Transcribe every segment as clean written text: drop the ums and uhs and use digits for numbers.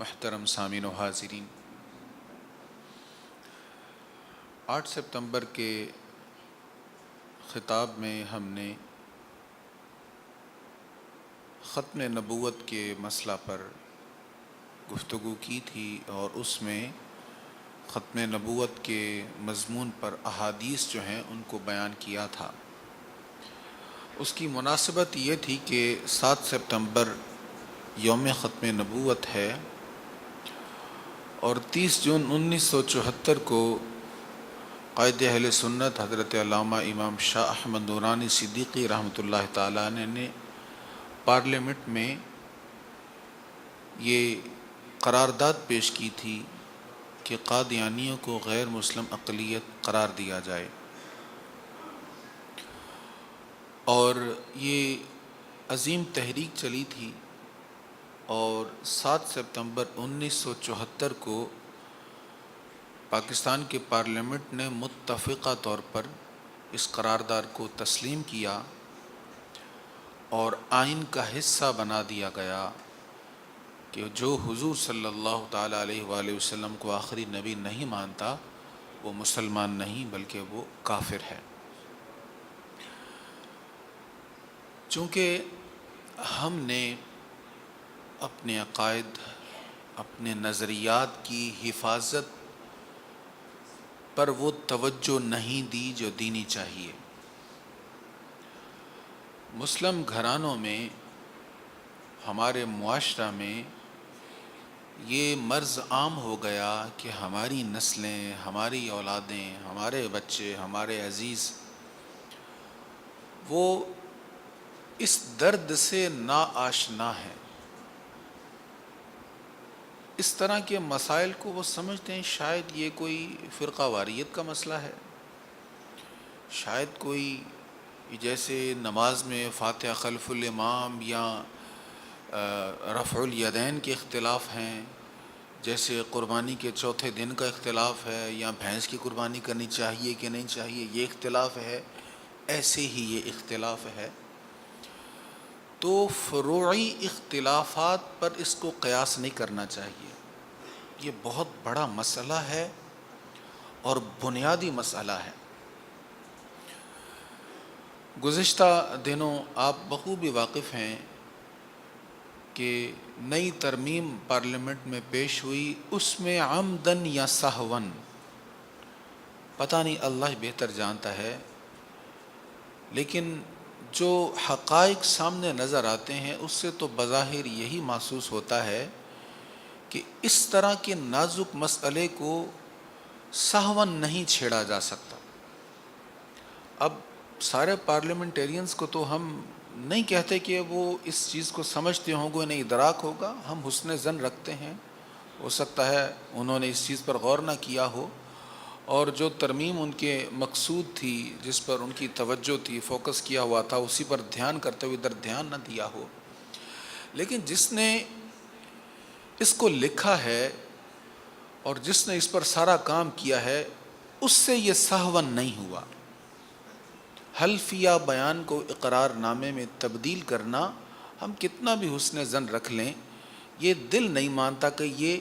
محترم سامعین و حاضرین، 8 ستمبر کے خطاب میں ہم نے ختم نبوت کے مسئلہ پر گفتگو کی تھی اور اس میں ختم نبوت کے مضمون پر احادیث جو ہیں ان کو بیان کیا تھا۔ اس کی مناسبت یہ تھی کہ 7 ستمبر یوم ختم نبوت ہے اور 30 جون 1974 کو قائد اہل سنت حضرت علامہ امام شاہ احمد نورانی صدیقی رحمۃ اللہ تعالیٰ نے پارلیمنٹ میں یہ قرارداد پیش کی تھی کہ قادیانیوں کو غیر مسلم اقلیت قرار دیا جائے، اور یہ عظیم تحریک چلی تھی اور 7 ستمبر 1974 کو پاکستان کے پارلیمنٹ نے متفقہ طور پر اس قرارداد کو تسلیم کیا اور آئین کا حصہ بنا دیا گیا کہ جو حضور صلی اللہ تعالیٰ علیہ وآلہ وسلم کو آخری نبی نہیں مانتا وہ مسلمان نہیں بلکہ وہ کافر ہے۔ چونکہ ہم نے اپنے عقائد، اپنے نظریات کی حفاظت پر وہ توجہ نہیں دی جو دینی چاہیے، مسلم گھرانوں میں، ہمارے معاشرہ میں یہ مرض عام ہو گیا کہ ہماری نسلیں، ہماری اولادیں، ہمارے بچے، ہمارے عزیز وہ اس درد سے ناآشنا ہیں۔ اس طرح کے مسائل کو وہ سمجھتے ہیں شاید یہ کوئی فرقہ واریت کا مسئلہ ہے، شاید کوئی جیسے نماز میں فاتحہ خلف الامام یا رفع الیدین کے اختلاف ہیں، جیسے قربانی کے چوتھے دن کا اختلاف ہے یا بھینس کی قربانی کرنی چاہیے کہ نہیں چاہیے یہ اختلاف ہے، ایسے ہی یہ اختلاف ہے۔ تو فروعی اختلافات پر اس کو قیاس نہیں کرنا چاہیے، یہ بہت بڑا مسئلہ ہے اور بنیادی مسئلہ ہے۔ گزشتہ دنوں آپ بخوبی واقف ہیں کہ نئی ترمیم پارلیمنٹ میں پیش ہوئی، اس میں عمدن یا سہون پتہ نہیں، اللہ بہتر جانتا ہے، لیکن جو حقائق سامنے نظر آتے ہیں اس سے تو بظاہر یہی محسوس ہوتا ہے کہ اس طرح کے نازک مسئلے کو سہون نہیں چھیڑا جا سکتا۔ اب سارے پارلیمنٹیرینز کو تو ہم نہیں کہتے کہ وہ اس چیز کو سمجھتے ہوں گے، انہیں ادراک ہوگا، ہم حسن ظن رکھتے ہیں، ہو سکتا ہے انہوں نے اس چیز پر غور نہ کیا ہو اور جو ترمیم ان کے مقصود تھی، جس پر ان کی توجہ تھی، فوکس کیا ہوا تھا، اسی پر دھیان کرتے ہوئے ادھر دھیان نہ دیا ہو۔ لیکن جس نے اس کو لکھا ہے اور جس نے اس پر سارا کام کیا ہے اس سے یہ سہون نہیں ہوا۔ حلفیہ بیان کو اقرار نامے میں تبدیل کرنا، ہم کتنا بھی حسن ظن رکھ لیں، یہ دل نہیں مانتا کہ یہ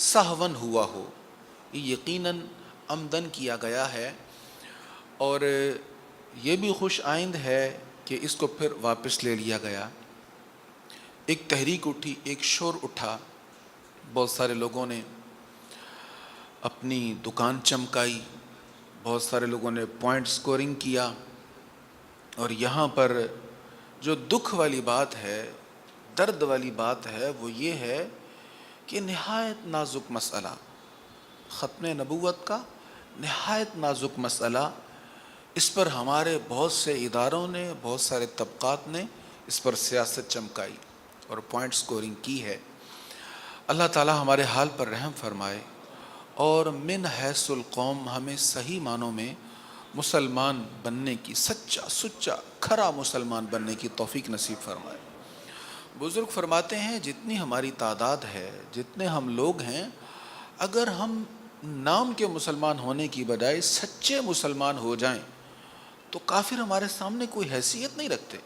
سہون ہوا ہو، یہ یقیناً عمدن کیا گیا ہے، اور یہ بھی خوش آئند ہے کہ اس کو پھر واپس لے لیا گیا۔ ایک تحریک اٹھی، ایک شور اٹھا، بہت سارے لوگوں نے اپنی دکان چمکائی، بہت سارے لوگوں نے پوائنٹ سکورنگ کیا، اور یہاں پر جو دکھ والی بات ہے، درد والی بات ہے، وہ یہ ہے کہ نہایت نازک مسئلہ، ختم نبوت کا نہایت نازک مسئلہ، اس پر ہمارے بہت سے اداروں نے، بہت سارے طبقات نے اس پر سیاست چمکائی اور پوائنٹ سکورنگ کی ہے۔ اللہ تعالی ہمارے حال پر رحم فرمائے اور من حیث القوم ہمیں صحیح معنوں میں مسلمان بننے کی، سچا کھرا مسلمان بننے کی توفیق نصیب فرمائے۔ بزرگ فرماتے ہیں جتنی ہماری تعداد ہے، جتنے ہم لوگ ہیں، اگر ہم نام کے مسلمان ہونے کی بجائے سچے مسلمان ہو جائیں تو کافر ہمارے سامنے کوئی حیثیت نہیں رکھتے۔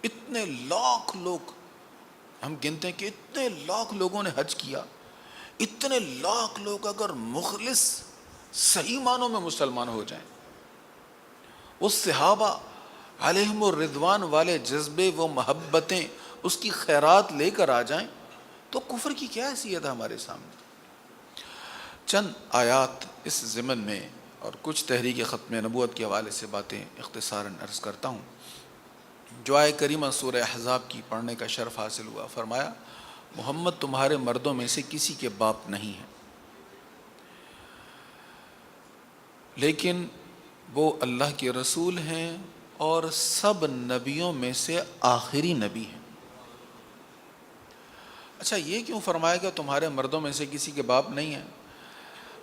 اتنے لاکھ لوگ ہم گنتے ہیں کہ اتنے لاکھ لوگوں نے حج کیا، اتنے لاکھ لوگ اگر مخلص صحیح معنوں میں مسلمان ہو جائیں، اس صحابہ علیہم الرضوان والے جذبے، وہ محبتیں، اس کی خیرات لے کر آ جائیں، تو کفر کی کیا حیثیت ہے ہمارے سامنے؟ چند آیات اس ضمن میں اور کچھ تحریک ختم نبوت کے حوالے سے باتیں اختصاراً عرض کرتا ہوں۔ جو آیہ کریمہ سورہ احزاب کی پڑھنے کا شرف حاصل ہوا، فرمایا محمد تمہارے مردوں میں سے کسی کے باپ نہیں ہے، لیکن وہ اللہ کے رسول ہیں اور سب نبیوں میں سے آخری نبی ہیں۔ اچھا، یہ کیوں فرمایا کہ تمہارے مردوں میں سے کسی کے باپ نہیں ہیں؟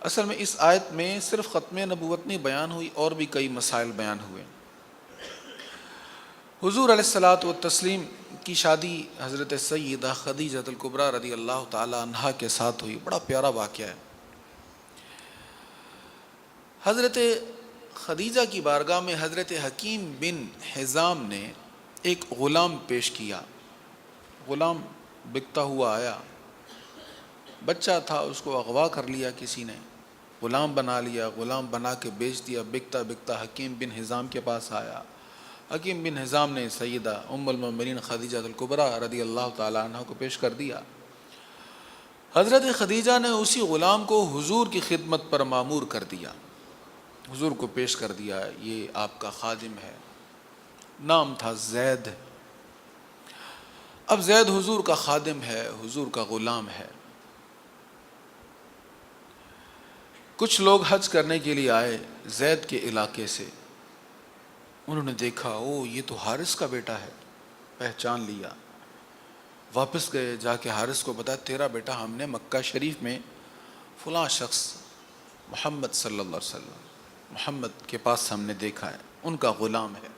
اصل میں اس آیت میں صرف ختم نبوت نہیں بیان ہوئی، اور بھی کئی مسائل بیان ہوئے۔ حضور علیہ الصلاۃ والتسلیم کی شادی حضرت سیدہ خدیجہ الکبریٰ رضی اللہ تعالی عنہا کے ساتھ ہوئی۔ بڑا پیارا واقعہ ہے۔ حضرت خدیجہ کی بارگاہ میں حضرت حکیم بن حزام نے ایک غلام پیش کیا۔ غلام بکتا ہوا آیا، بچہ تھا، اس کو اغوا کر لیا کسی نے، غلام بنا لیا، غلام بنا کے بیچ دیا۔ بکتا بکتا حکیم بن حزام کے پاس آیا۔ حکیم بن حزام نے سیدہ ام المؤمنین خدیجہ الکبریٰ رضی اللہ تعالی عنہ کو پیش کر دیا۔ حضرت خدیجہ نے اسی غلام کو حضور کی خدمت پر مامور کر دیا، حضور کو پیش کر دیا، یہ آپ کا خادم ہے۔ نام تھا زید۔ اب زید حضور کا خادم ہے، حضور کا غلام ہے۔ کچھ لوگ حج کرنے کے لیے آئے زید کے علاقے سے، انہوں نے دیکھا او یہ تو حارث کا بیٹا ہے، پہچان لیا۔ واپس گئے، جا کے حارث کو بتایا تیرا بیٹا ہم نے مکہ شریف میں فلاں شخص محمد صلی اللہ علیہ وسلم، محمد کے پاس ہم نے دیکھا ہے، ان کا غلام ہے۔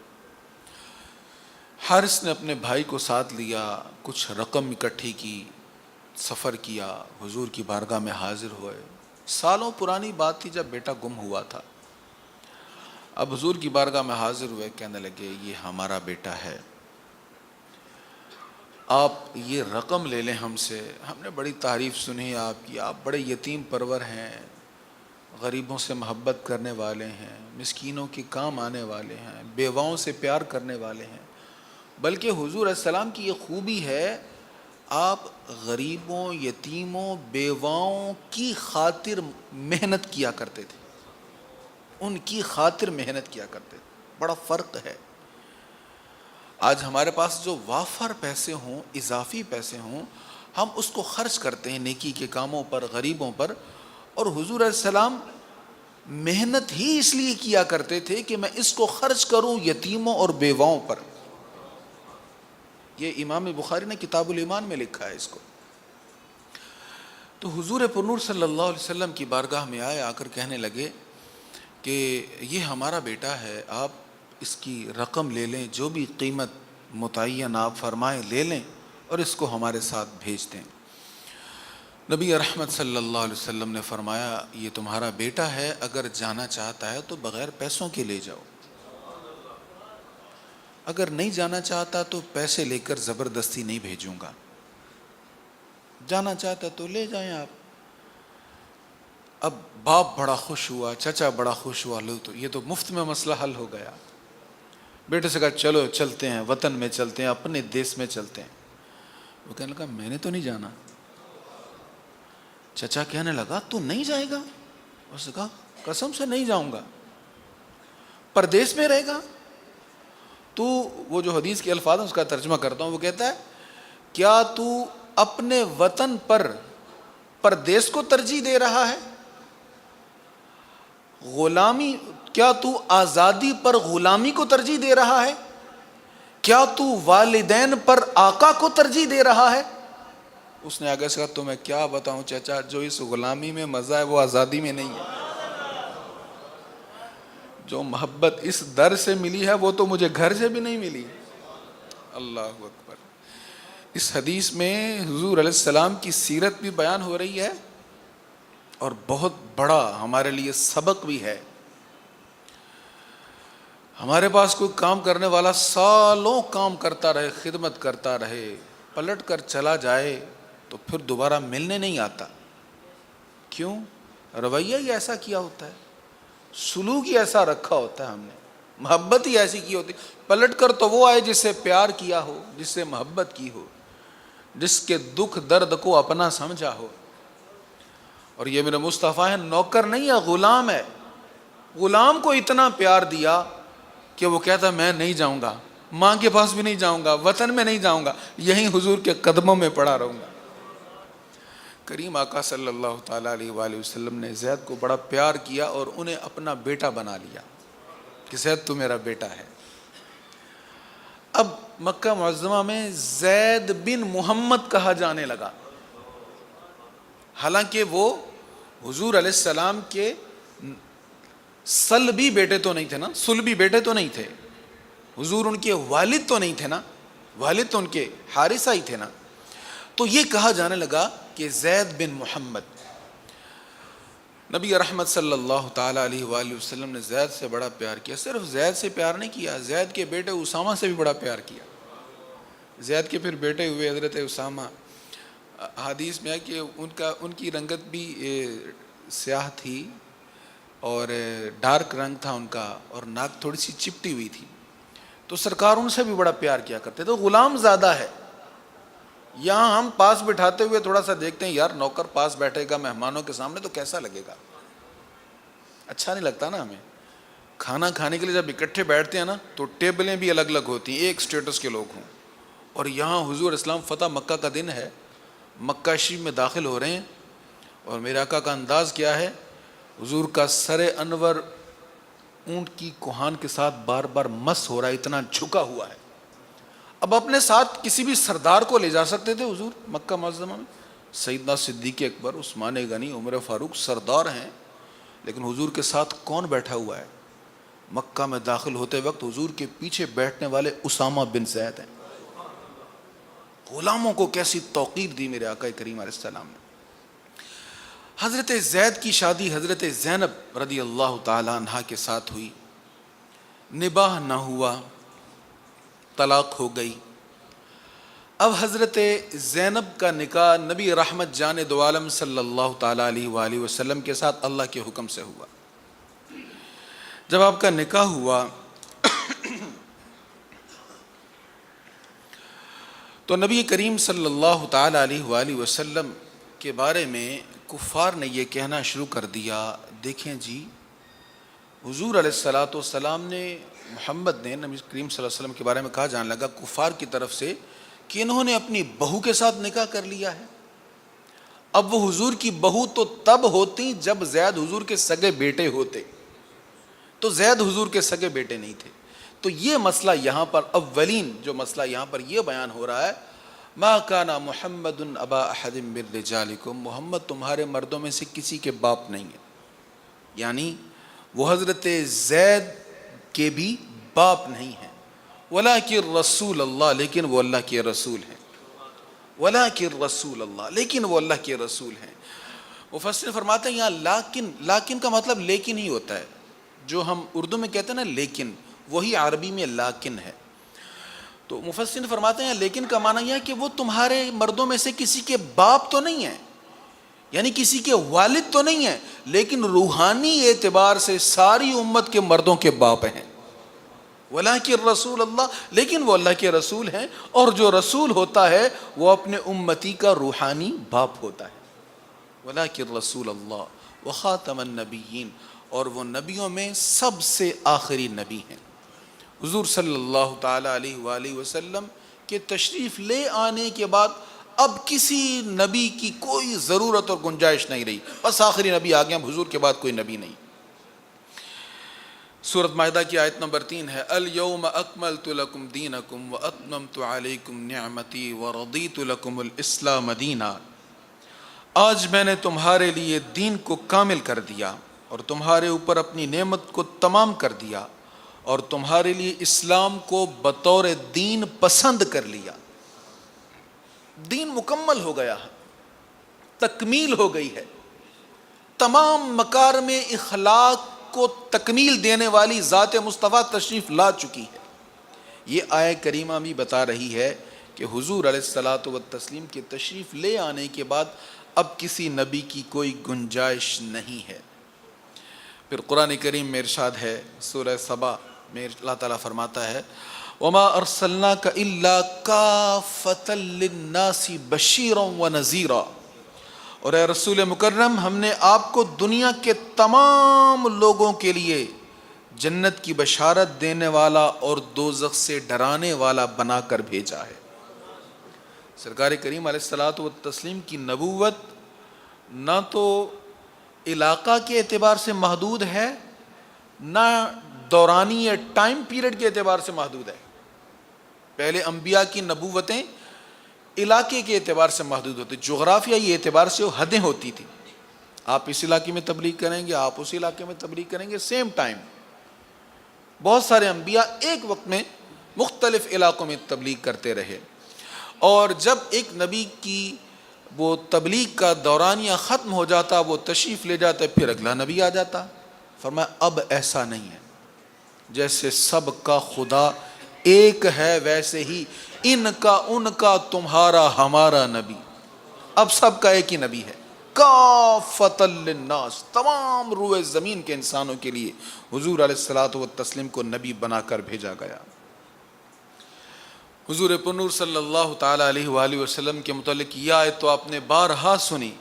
حارث نے اپنے بھائی کو ساتھ لیا، کچھ رقم اکٹھی کی، سفر کیا، حضور کی بارگاہ میں حاضر ہوئے۔ سالوں پرانی بات تھی جب بیٹا گم ہوا تھا۔ اب حضور کی بارگاہ میں حاضر ہوئے، کہنے لگے یہ ہمارا بیٹا ہے، آپ یہ رقم لے لیں ہم سے، ہم نے بڑی تعریف سنی ہے آپ کی، آپ بڑے یتیم پرور ہیں، غریبوں سے محبت کرنے والے ہیں، مسکینوں کے کام آنے والے ہیں، بیواؤں سے پیار کرنے والے ہیں۔ بلکہ حضور علیہ السلام کی یہ خوبی ہے، آپ غریبوں، یتیموں، بیواؤں کی خاطر محنت کیا کرتے تھے، ان کی خاطر محنت کیا کرتے تھے۔ بڑا فرق ہے۔ آج ہمارے پاس جو وافر پیسے ہوں، اضافی پیسے ہوں، ہم اس کو خرچ کرتے ہیں نیکی کے کاموں پر، غریبوں پر، اور حضور علیہ السلام محنت ہی اس لیے کیا کرتے تھے کہ میں اس کو خرچ کروں یتیموں اور بیواؤں پر۔ یہ امام بخاری نے کتاب الایمان میں لکھا ہے اس کو۔ تو حضور پرنور صلی اللہ علیہ وسلم کی بارگاہ میں آئے، آ کر کہنے لگے کہ یہ ہمارا بیٹا ہے، آپ اس کی رقم لے لیں، جو بھی قیمت متعین آپ فرمائیں لے لیں، اور اس کو ہمارے ساتھ بھیج دیں۔ نبی رحمت صلی اللہ علیہ وسلم نے فرمایا یہ تمہارا بیٹا ہے، اگر جانا چاہتا ہے تو بغیر پیسوں کے لے جاؤ، اگر نہیں جانا چاہتا تو پیسے لے کر زبردستی نہیں بھیجوں گا، جانا چاہتا تو لے جائیں آپ۔ اب باپ بڑا خوش ہوا، چچا بڑا خوش ہوا، لو تو یہ تو مفت میں مسئلہ حل ہو گیا۔ بیٹے سے کہا چلو چلتے ہیں، وطن میں چلتے ہیں، اپنے دیس میں چلتے ہیں۔ وہ کہنے لگا میں نے تو نہیں جانا۔ چچا کہنے لگا تو نہیں جائے گا؟ اس نے کہا قسم سے نہیں جاؤں گا، پردیس میں رہے گا تو۔ وہ جو حدیث کے الفاظ ہیں اس کا ترجمہ کرتا ہوں، وہ کہتا ہے کیا تو اپنے وطن پر پردیس کو ترجیح دے رہا ہے؟ غلامی، کیا تو آزادی پر غلامی کو ترجیح دے رہا ہے؟ کیا تو والدین پر آقا کو ترجیح دے رہا ہے؟ اس نے آگے سے کہا تو میں کیا بتاؤں چچا، جو اس غلامی میں مزہ ہے وہ آزادی میں نہیں ہے۔ جو محبت اس در سے ملی ہے وہ تو مجھے گھر سے بھی نہیں ملی۔ اللہ اکبر۔ اس حدیث میں حضور علیہ السلام کی سیرت بھی بیان ہو رہی ہے، اور بہت بڑا ہمارے لیے سبق بھی ہے۔ ہمارے پاس کوئی کام کرنے والا سالوں کام کرتا رہے، خدمت کرتا رہے، پلٹ کر چلا جائے تو پھر دوبارہ ملنے نہیں آتا. کیوں؟ رویہ ہی ایسا کیا ہوتا ہے, سلوک ہی ایسا رکھا ہوتا ہے ہم نے, محبت ہی ایسی کی ہوتی. پلٹ کر تو وہ آئے جس سے پیار کیا ہو, جس سے محبت کی ہو, جس کے دکھ درد کو اپنا سمجھا ہو. اور یہ میرے مصطفیٰ ہے, نوکر نہیں ہے, غلام ہے. غلام کو اتنا پیار دیا کہ وہ کہتا میں نہیں جاؤں گا, ماں کے پاس بھی نہیں جاؤں گا, وطن میں نہیں جاؤں گا, یہیں حضور کے قدموں میں پڑا رہوں گا. کریم آقا صلی اللہ تعالیٰ علیہ وآلہ وسلم نے زید کو بڑا پیار کیا اور انہیں اپنا بیٹا بنا لیا کہ زید تو میرا بیٹا ہے. اب مکہ معظمہ میں زید بن محمد کہا جانے لگا, حالانکہ وہ حضور علیہ السلام کے سلبی بیٹے تو نہیں تھے نا, سلبی بیٹے تو نہیں تھے. حضور ان کے والد تو نہیں تھے نا, والد تو ان کے حارثہ ہی تھے نا. تو یہ کہا جانے لگا کہ زید بن محمد. نبی رحمت صلی اللہ تعالیٰ علیہ وآلہ وسلم نے زید سے بڑا پیار کیا. صرف زید سے پیار نہیں کیا, زید کے بیٹے اسامہ سے بھی بڑا پیار کیا. زید کے پھر بیٹے ہوئے حضرت اسامہ. حدیث میں ہے کہ ان کی رنگت بھی سیاہ تھی اور ڈارک رنگ تھا ان کا, اور ناک تھوڑی سی چپٹی ہوئی تھی. تو سرکار ان سے بھی بڑا پیار کیا کرتے. تو غلام زیادہ ہے. یہاں ہم پاس بٹھاتے ہوئے تھوڑا سا دیکھتے ہیں, یار نوکر پاس بیٹھے گا مہمانوں کے سامنے تو کیسا لگے گا, اچھا نہیں لگتا نا ہمیں. کھانا کھانے کے لیے جب اکٹھے بیٹھتے ہیں نا تو ٹیبلیں بھی الگ الگ ہوتی ہیں, ایک سٹیٹس کے لوگ ہوں. اور یہاں حضور اسلام فتح مکہ کا دن ہے, مکہ شریف میں داخل ہو رہے ہیں, اور میرے آقا کا انداز کیا ہے, حضور کا سر انور اونٹ کی کوہان کے ساتھ بار بار مس ہو رہا ہے, اتنا جھکا ہوا ہے. اب اپنے ساتھ کسی بھی سردار کو لے جا سکتے تھے حضور مکہ معظمہ میں, سیدنا صدیق اکبر, عثمان غنی, عمر فاروق سردار ہیں, لیکن حضور کے ساتھ کون بیٹھا ہوا ہے؟ مکہ میں داخل ہوتے وقت حضور کے پیچھے بیٹھنے والے اسامہ بن زید ہیں. غلاموں کو کیسی توقیر دی میرے آقا کریم علیہ السلام نے. حضرت زید کی شادی حضرت زینب رضی اللہ تعالی عنہا کے ساتھ ہوئی. نباہ نہ ہوا, طلاق ہو گئی. اب حضرت زینب کا نکاح نبی رحمت جان دو عالم صلی اللہ تعالیٰ علیہ وآلہ وسلم کے ساتھ اللہ کے حکم سے ہوا. جب آپ کا نکاح ہوا تو نبی کریم صلی اللہ تعالیٰ علیہ وآلہ وسلم کے بارے میں کفار نے یہ کہنا شروع کر دیا, دیکھیں جی حضور علیہ السلام نے, محمد نے نبی کریم صلی اللہ علیہ وسلم کے بارے میں کہا جانے لگا کفار کی طرف سے کہ انہوں نے اپنی بہو کے ساتھ نکاح کر لیا ہے. اب وہ حضور کی بہو تو تب ہوتی جب زید حضور کے سگے بیٹے ہوتے, تو زید حضور کے سگے بیٹے نہیں تھے. تو یہ مسئلہ یہاں پر اولین جو مسئلہ یہاں پر یہ بیان ہو رہا ہے, ما کان محمد ابا احد من رجالکم, محمد تمہارے مردوں میں سے کسی کے باپ نہیں ہے. یعنی وہ حضرت زید کے بھی باپ نہیں ہیں. ولیکن رسول اللہ, لیکن وہ اللہ کے رسول ہیں. ولیکن رسول اللہ, لیکن وہ اللہ کے رسول ہیں. مفسر فرماتے ہیں یہاں لیکن کا مطلب لیکن ہی ہوتا ہے, جو ہم اردو میں کہتے ہیں نا لیکن, وہی عربی میں لیکن ہے. تو مفسر فرماتے ہیں لیکن کا معنی یہ ہے کہ وہ تمہارے مردوں میں سے کسی کے باپ تو نہیں ہیں, یعنی کسی کے والد تو نہیں ہیں, لیکن روحانی اعتبار سے ساری امت کے مردوں کے باپ ہیں. ولیکن رسول اللہ, لیکن وہ اللہ کے رسول ہیں, اور جو رسول ہوتا ہے وہ اپنے امتی کا روحانی باپ ہوتا ہے. ولیکن رسول اللہ وخاتم النبیین, اور وہ نبیوں میں سب سے آخری نبی ہیں. حضور صلی اللہ تعالیٰ علیہ وآلہ وسلم کے تشریف لے آنے کے بعد اب کسی نبی کی کوئی ضرورت اور گنجائش نہیں رہی, بس آخری نبی آ گیا, حضور کے بعد کوئی نبی نہیں. سورۃ مائدہ کی آیت نمبر 3 ہے, الیوم اکملت لکم دینکم واتممت علیکم نعمتی ورضیت لکم الاسلام دینا. آج میں نے تمہارے لیے دین کو کامل کر دیا اور تمہارے اوپر اپنی نعمت کو تمام کر دیا, اور تمہارے لیے اسلام کو بطور دین پسند کر لیا. دین مکمل ہو گیا ہے, تکمیل ہو گئی ہے, تمام مکارم اخلاق کو تکمیل دینے والی ذات مصطفیٰ تشریف لا چکی ہے. یہ آیہ کریمہ بھی بتا رہی ہے کہ حضور علیہ الصلاۃ والتسلیم کے تشریف لے آنے کے بعد اب کسی نبی کی کوئی گنجائش نہیں ہے۔ پھر قرآن کریم میں ارشاد ہے سورہ سبا میں اللہ تعالیٰ فرماتا ہے وما ارسلناک الا کافۃ للناس بشیرا ونذیرا، اور اے رسول مکرم ہم نے آپ کو دنیا کے تمام لوگوں کے لیے جنت کی بشارت دینے والا اور دوزخ سے ڈرانے والا بنا کر بھیجا ہے۔ سرکار کریم علیہ الصلاۃ والتسلیم کی نبوت نہ تو علاقہ کے اعتبار سے محدود ہے، نہ دورانی یا ٹائم پیریڈ کے اعتبار سے محدود ہے۔ پہلے انبیاء کی نبوتیں علاقے کے اعتبار سے محدود ہوتی، جغرافیائی اعتبار سے وہ حدیں ہوتی تھی، آپ اس علاقے میں تبلیغ کریں گے، آپ اس علاقے میں تبلیغ کریں گے، سیم ٹائم۔ بہت سارے انبیاء ایک وقت میں مختلف علاقوں میں تبلیغ کرتے رہے، اور جب ایک نبی کی وہ تبلیغ کا دورانیہ ختم ہو جاتا، وہ تشریف لے جاتا، پھر اگلا نبی آ جاتا۔ فرمایا اب ایسا نہیں ہے، جیسے سب کا خدا ایک ہے ویسے ہی ان کا تمہارا ہمارا نبی، اب سب کا ایک ہی نبی ہے، کافۃ للناس، تمام روئے زمین کے انسانوں کے لیے حضور علیہ الصلاۃ والتسلیم کو نبی بنا کر بھیجا گیا۔ حضور پرنور صلی اللہ تعالیٰ علیہ وآلہ وسلم کے متعلق یہ آیت تو آپ نے بارہا سنی،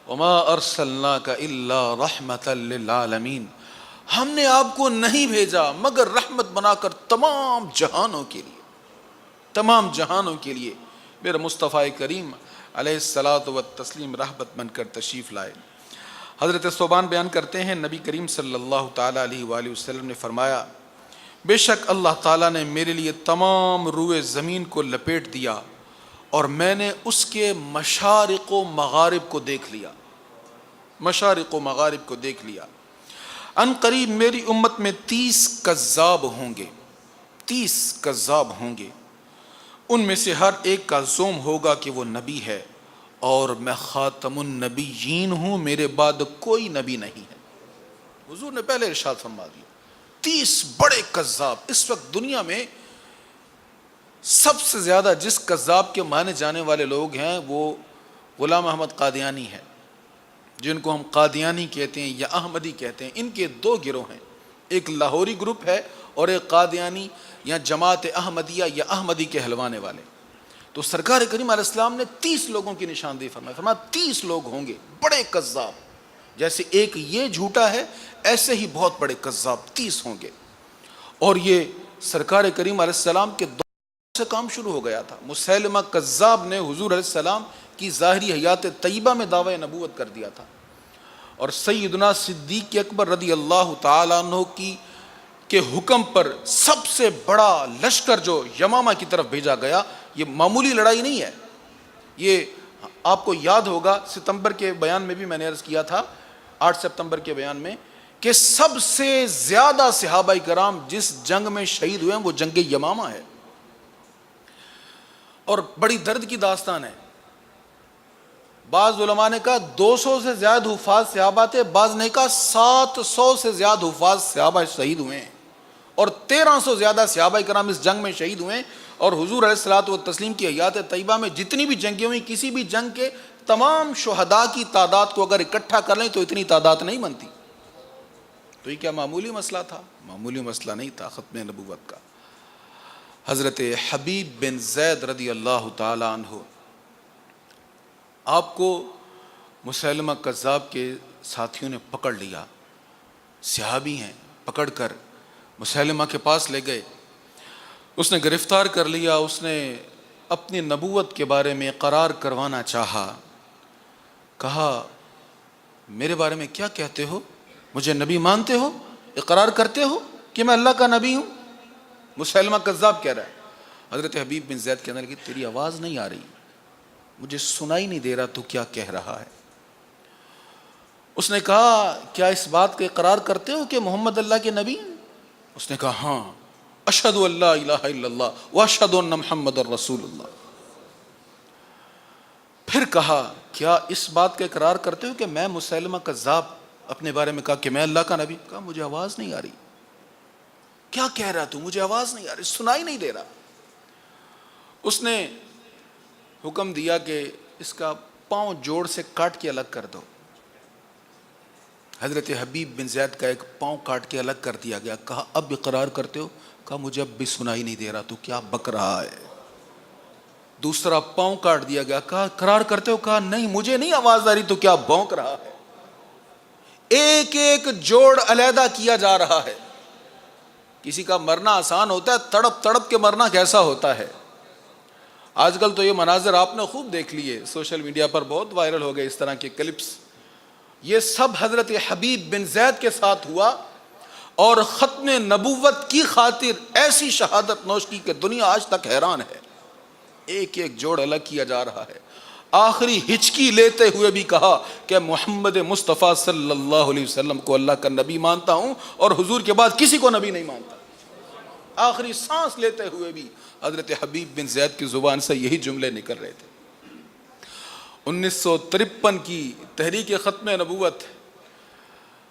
وما ارسلناک الا رحمۃ للعالمین، ہم نے آپ کو نہیں بھیجا مگر رحمت بنا کر تمام جہانوں کے لیے، تمام جہانوں کے لیے میرا مصطفیٰ کریم علیہ الصلاۃ والتسلیم رحمت بن کر تشریف لائے۔ حضرت ثوبان بیان کرتے ہیں نبی کریم صلی اللہ تعالیٰ علیہ وآلہ وسلم نے فرمایا بے شک اللہ تعالیٰ نے میرے لیے تمام روئے زمین کو لپیٹ دیا اور میں نے اس کے مشارق و مغارب کو دیکھ لیا، مشارق و مغارب کو دیکھ لیا۔ ان قریب میری امت میں 30 کذاب ہوں گے، 30 کذاب ہوں گے، ان میں سے ہر ایک کا زوم ہوگا کہ وہ نبی ہے، اور میں خاتم النبیین ہوں، میرے بعد کوئی نبی نہیں ہے۔ حضور نے پہلے ارشاد فرما دیا 30 بڑے کذاب۔ اس وقت دنیا میں سب سے زیادہ جس کذاب کے مانے جانے والے لوگ ہیں وہ غلام احمد قادیانی ہے، جن کو ہم قادیانی کہتے ہیں یا احمدی کہتے ہیں۔ ان کے 2 گروہ ہیں، ایک لاہوری گروپ ہے اور ایک قادیانی یا جماعت احمدیہ یا احمدی کے ہلوانے والے۔ تو سرکار کریم علیہ السلام نے 30 لوگوں کی نشاندہی فرمائی، فرمایا 30 لوگ ہوں گے بڑے کذاب، جیسے ایک یہ جھوٹا ہے ایسے ہی بہت بڑے کذاب 30 ہوں گے۔ اور یہ سرکار کریم علیہ السلام کے دور سے کام شروع ہو گیا تھا۔ مسیلمہ کذاب نے حضور علیہ السلام کی ظاہری حیات طیبہ میں دعوی نبوت کر دیا تھا، اور سیدنا صدیق اکبر رضی اللہ تعالیٰ عنہ کے حکم پر سب سے بڑا لشکر جو یمامہ کی طرف بھیجا گیا، یہ معمولی لڑائی نہیں ہے۔ یہ آپ کو یاد ہوگا ستمبر کے بیان میں بھی میں نے عرض کیا تھا، 8 سپتمبر کے بیان میں، کہ سب سے زیادہ صحابہ کرام جس جنگ میں شہید ہوئے ہیں وہ جنگ یمامہ ہے، اور بڑی درد کی داستان ہے۔ بعض علماء نے کہا 200 سے زیادہ حفاظ صحابہ تھے، بعض نے کہا 700 سے زیادہ حفاظ صحابہ شہید ہوئے ہیں، اور 1300 زیادہ صحابہ کرام اس جنگ میں شہید ہوئے ہیں۔ اور حضور علیہ الصلوۃ والتسلیم کی حیات طیبہ میں جتنی بھی جنگیں ہوئی، کسی بھی جنگ کے تمام شہداء کی تعداد کو اگر اکٹھا کر لیں تو اتنی تعداد نہیں بنتی۔ تو یہ کیا معمولی مسئلہ تھا؟ معمولی مسئلہ نہیں تھا ختم نبوت کا۔ حضرت حبیب بن زید رضی اللہ تعالی عنہ، آپ کو مسیلمہ کذاب کے ساتھیوں نے پکڑ لیا، صحابی ہیں، پکڑ کر مسیلمہ کے پاس لے گئے، اس نے گرفتار کر لیا، اس نے اپنی نبوت کے بارے میں اقرار کروانا چاہا، کہا میرے بارے میں کیا کہتے ہو؟ مجھے نبی مانتے ہو؟ اقرار کرتے ہو کہ میں اللہ کا نبی ہوں؟ مسیلمہ کذاب کہہ رہا ہے۔ حضرت حبیب بن زید کہنے لگے تیری آواز نہیں آ رہی، مجھے سنائی نہیں دے رہا تو کیا کہہ رہا ہے۔ اس نے کہا کیا اس بات کا اقرار کرتے ہو کہ محمد اللہ کے نبی ہیں؟ اس نے کہا ہاں، اشہد ان لا الہ الا اللہ واشہد ان محمد الرسول اللہ۔ پھر کہا کیا اس بات کا اقرار کرتے ہو کہ میں مسیلمہ کذاب اپنے بارے میں کہا کہ میں اللہ کا نبی؟ کہا مجھے آواز نہیں آ رہی، کیا کہہ رہا تو؟ مجھے آواز نہیں آ رہی، سنائی نہیں دے رہا۔ اس نے حکم دیا کہ اس کا پاؤں جوڑ سے کاٹ کے الگ کر دو. حضرت حبیب بن زید کا ایک پاؤں کاٹ کے الگ کر دیا گیا. کہا اب اقرار کرتے ہو؟ کہا مجھے اب بھی سنائی نہیں دے رہا تو کیا بک رہا ہے. دوسرا پاؤں کاٹ دیا گیا. کہا اقرار کرتے ہو؟ کہا نہیں مجھے نہیں آواز آ رہی تو کیا بھونک رہا ہے. ایک ایک جوڑ علیحدہ کیا جا رہا ہے. کسی کا مرنا آسان ہوتا ہے, تڑپ تڑپ کے مرنا کیسا ہوتا ہے. آج کل تو یہ مناظر آپ نے خوب دیکھ لیے, سوشل میڈیا پر بہت وائرل ہو گئے اس طرح کے کلپس. یہ سب حضرت حبیب بن زید کے ساتھ ہوا, اور ختم نبوت کی خاطر ایسی شہادت نوش کی کہ دنیا آج تک حیران ہے. ایک ایک جوڑ الگ کیا جا رہا ہے. آخری ہچکی لیتے ہوئے بھی کہا کہ محمد مصطفیٰ صلی اللہ علیہ وسلم کو اللہ کا نبی مانتا ہوں اور حضور کے بعد کسی کو نبی نہیں مانتا. آخری سانس لیتے ہوئے بھی حضرت حبیب بن زید کی زبان سے یہی جملے نکل رہے تھے. 1953 کی تحریک ختم نبوت,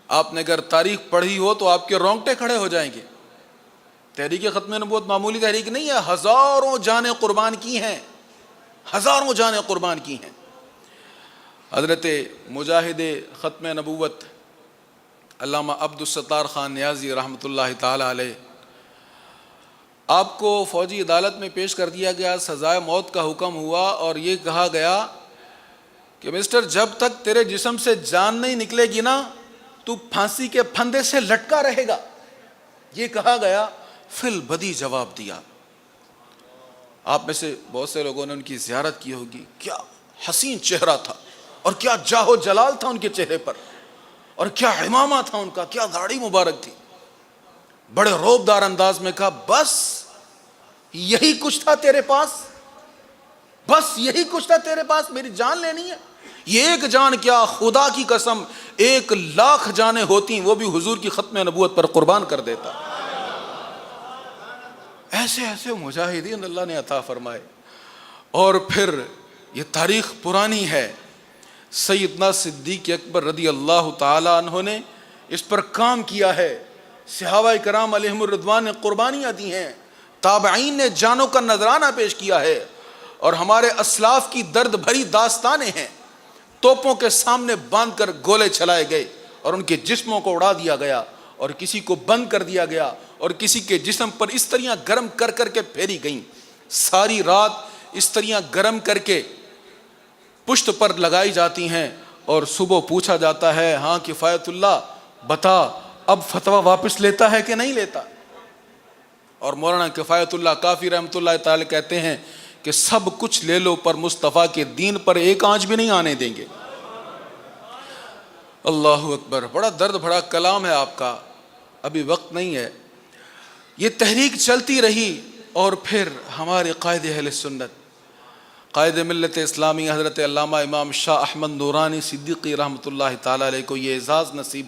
آپ نے اگر تاریخ پڑھی ہو تو آپ کے رونگٹے کھڑے ہو جائیں گے. تحریک ختم نبوت معمولی تحریک نہیں ہے, ہزاروں جانیں قربان کی ہیں, ہزاروں جانیں قربان کی ہیں. حضرت مجاہد ختم نبوت علامہ عبدالستار خان نیازی رحمۃ اللہ تعالی علیہ, آپ کو فوجی عدالت میں پیش کر دیا گیا, سزائے موت کا حکم ہوا اور یہ کہا گیا کہ مسٹر جب تک تیرے جسم سے جان نہیں نکلے گی نا تو پھانسی کے پھندے سے لٹکا رہے گا. یہ کہا گیا, فی البدی جواب دیا. آپ میں سے بہت سے لوگوں نے ان کی زیارت کی ہوگی. کیا حسین چہرہ تھا, اور کیا جاہ و جلال تھا ان کے چہرے پر, اور کیا عمامہ تھا ان کا, کیا داڑھی مبارک تھی. بڑے روبدار انداز میں کہا بس یہی کچھ تھا تیرے پاس, بس یہی کچھ تھا تیرے پاس, میری جان لینی ہے. یہ ایک جان کیا, خدا کی قسم 1,00,000 جانیں ہوتی وہ بھی حضور کی ختم نبوت پر قربان کر دیتا. ایسے ایسے مجاہدین اللہ نے عطا فرمائے. اور پھر یہ تاریخ پرانی ہے, سیدنا صدیق اکبر رضی اللہ تعالی عنہ نے اس پر کام کیا ہے. صحابہ کرام علیہم الرضوان نے قربانیاں دی ہیں, تابعین نے جانوں کا نذرانہ پیش کیا ہے, اور ہمارے اسلاف کی درد بھری داستانیں ہیں. توپوں کے سامنے باندھ کر گولے چلائے گئے اور ان کے جسموں کو اڑا دیا گیا, اور کسی کو بند کر دیا گیا, اور کسی کے جسم پر استریاں گرم کر کر کے پھیری گئیں. ساری رات استریاں گرم کر کے پشت پر لگائی جاتی ہیں, اور صبح پوچھا جاتا ہے ہاں کفایت اللہ بتا اب فتویٰ واپس لیتا ہے کہ نہیں لیتا. اور مولانا کفایت اللہ کافی رحمۃ اللہ تعالی کہتے ہیں کہ سب کچھ لے لو پر مصطفیٰ کے دین پر ایک آنچ بھی نہیں آنے دیں گے. اللہ اکبر, بڑا درد بھرا کلام ہے آپ کا, ابھی وقت نہیں ہے. یہ تحریک چلتی رہی, اور پھر ہمارے قائد اہل سنت, قائد ملت اسلامی حضرت علامہ امام شاہ احمد نورانی صدیقی رحمۃ اللہ تعالی علیہ کو یہ اعزاز نصیب ہوا